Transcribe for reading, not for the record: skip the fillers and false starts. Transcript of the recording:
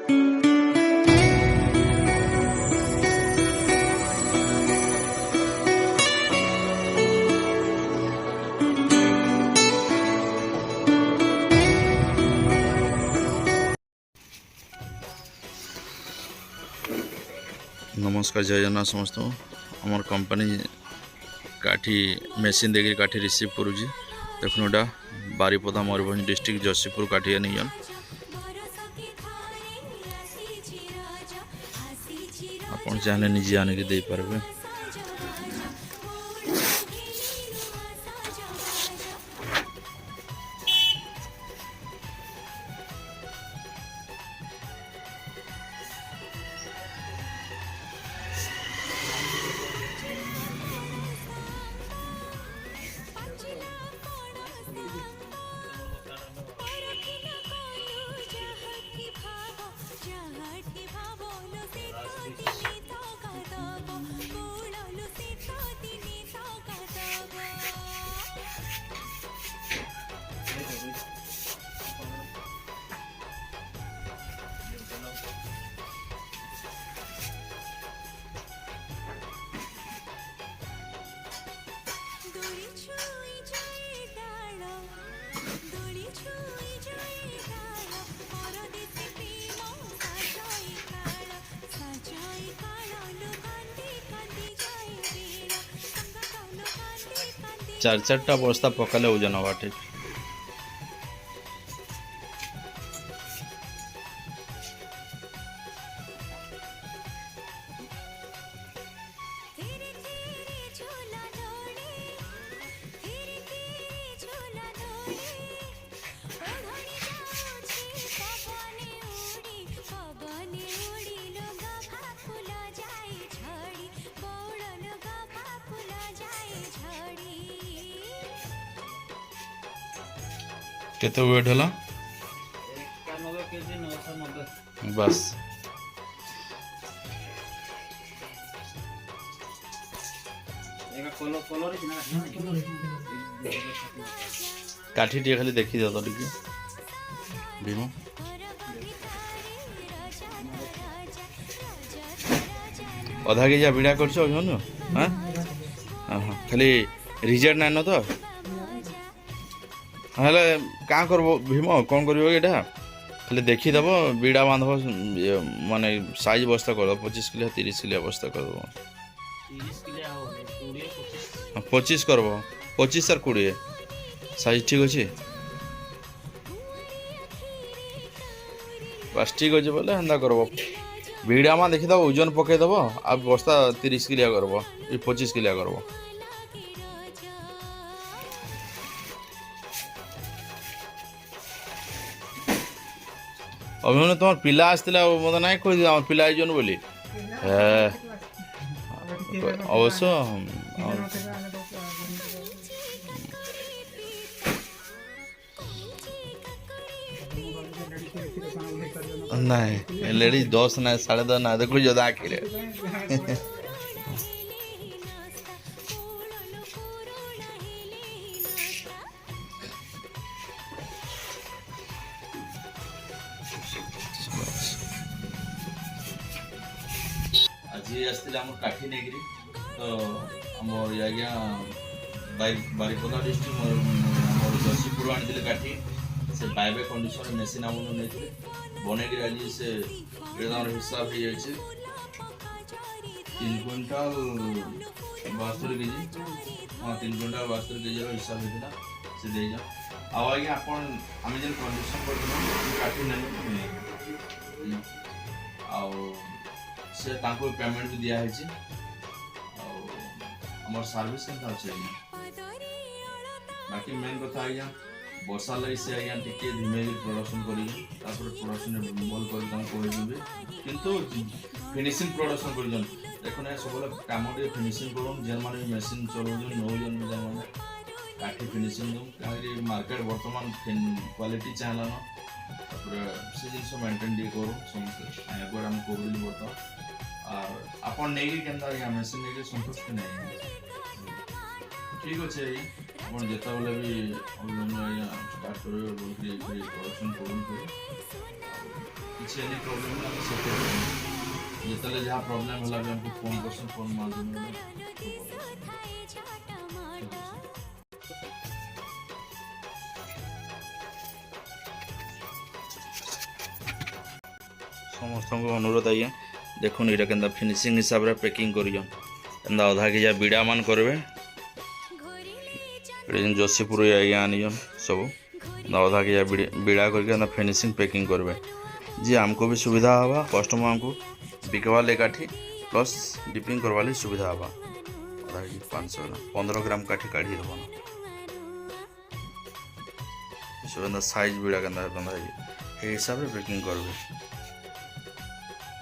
नमस्कार जय जगन्नाथ समस्त आमर कंपनी काठी मेसीन देखिए काठी रिसीव करुँची देखुन एटा बारीपदा मयूरभंज डिस्ट्रिक्ट जसीपुर काठी नहीं आप चाहे निजे आनिक दे पारे। चार चारटा बस्ता पकाले ओजन हवा ठीक। केते वेट हला 91 केजी 990 बस एका कलर काठी टे खाली देखी दो तो टिके भीम अधा के जा बिड़ा करछ अभिमन्यु हां हां खाली रिजेक्ट नाइ न तो हेले क्या करब भीम कौन कर खाली देखीदेव बीड़ा बांधब माने साइज बस्ता कर 25 किलो 30 किलो बस्ता कर 25 करब 25 सर 20 साइज ठीक अच्छे बस ठीक अच्छे बोले हेन्ता करब बीड़ा मा देखीदेव ओजन पकईदेव आ बस्ता 30 किलिया करब 25 किलिया करब। अभिमन्यु तुम पिला आसला मत ना कही आम पिला आइजन बोली अवश्य नहीं लेडीज 10 ना 10:30 ना देखो जदा आखिर आज आसते आम काठी नहीं तो आम आज्ञा बारीपदा डिस्ट्रिक्ट जसीपुर आनी काठी से बायबे कंडीशन मेसीन आम नहीं बनईक आज से हिसाब हो जाए 3 क्विंटाल 72 केजी हाँ 3 क्विंटाल 72 केजी हिसाब होता से दे जाओ आज्ञा आम जो कंडीशन काठी नहीं से पेमेंट भी दिखाई आम सर्विस के अच्छे बाकी मेन कथा आज्ञा वर्षा लगी से आज्ञा टे धीमे प्रोडक्शन कर प्रोडक्शन भल कर किंतु फिनिशिंग प्रोडक्शन कर देखो सब कम फिनिशिंग कर जेन मैंने मेसीन चलाऊन नौजन मैंने काठी फिनिशिंग कहीं मार्केट बर्तमान क्वालिटी चाहला से जिन मेन्टेन टे करूँ समस्त आम कर बर्तमान और आप नहीं मेसीन नहीं संतुष्ट नहीं ठीक अच्छे आप जिते बेले भी स्टार्ट करेंगे प्रोडक्शन करूँ କିଛି ଏନି ପ୍ରୋବ୍ଲେମ୍ ହେଲା ଆମେ ସେଟ୍ ଯେତେବେଳେ ଯାହା ପ୍ରୋବ୍ଲେମ୍ ହେଲା ବି ଆମକୁ ଫୋନ୍ କରସନ୍ ଫୋନ୍ ମାଧ୍ୟମରେ ସମସ୍ତଙ୍କୁ ଅନୁରୋଧ ଆଜ୍ଞା ଦେଖୁନ୍ ଏଇଟା କେନ୍ତା ଫିନିସିଂ ହିସାବରେ ପ୍ୟାକିଂ କରିଛନ୍ କେନ୍ତା ଅଧା କେଜିଆ ବିଡ଼ା ମାନ କରିବେ ଯେନ୍ ଯୋଶୀପୁର ଆଜ୍ଞା ଆନିଛନ୍ ସବୁ ଅଧା କେଜିଆ ବିଡ଼ା କରିକି କେନ୍ତା ଫିନିସିଂ ପ୍ୟାକିଂ କରିବେ ଯେ ଆମକୁ ବି ସୁବିଧା ହେବା କଷ୍ଟମରଙ୍କୁ ବିକବାର୍ ଲାଗି କାଠି ପ୍ଲସ୍ ଡିପିଂ କରବାର୍ ଲାଗି ସୁବିଧା ହେବା ଅଧା କେଜି 500 ଗ୍ରାମ 15 ଗ୍ରାମ କାଠି କାଢ଼ି ଦେବ ସବୁ ଏନ୍ତା ସାଇଜ୍ ବିଡ଼ା କେନ୍ତା ବନ୍ଧା ହେଇଛି ସେଇ ହିସାବରେ ପ୍ୟାକିଂ କରିବେ।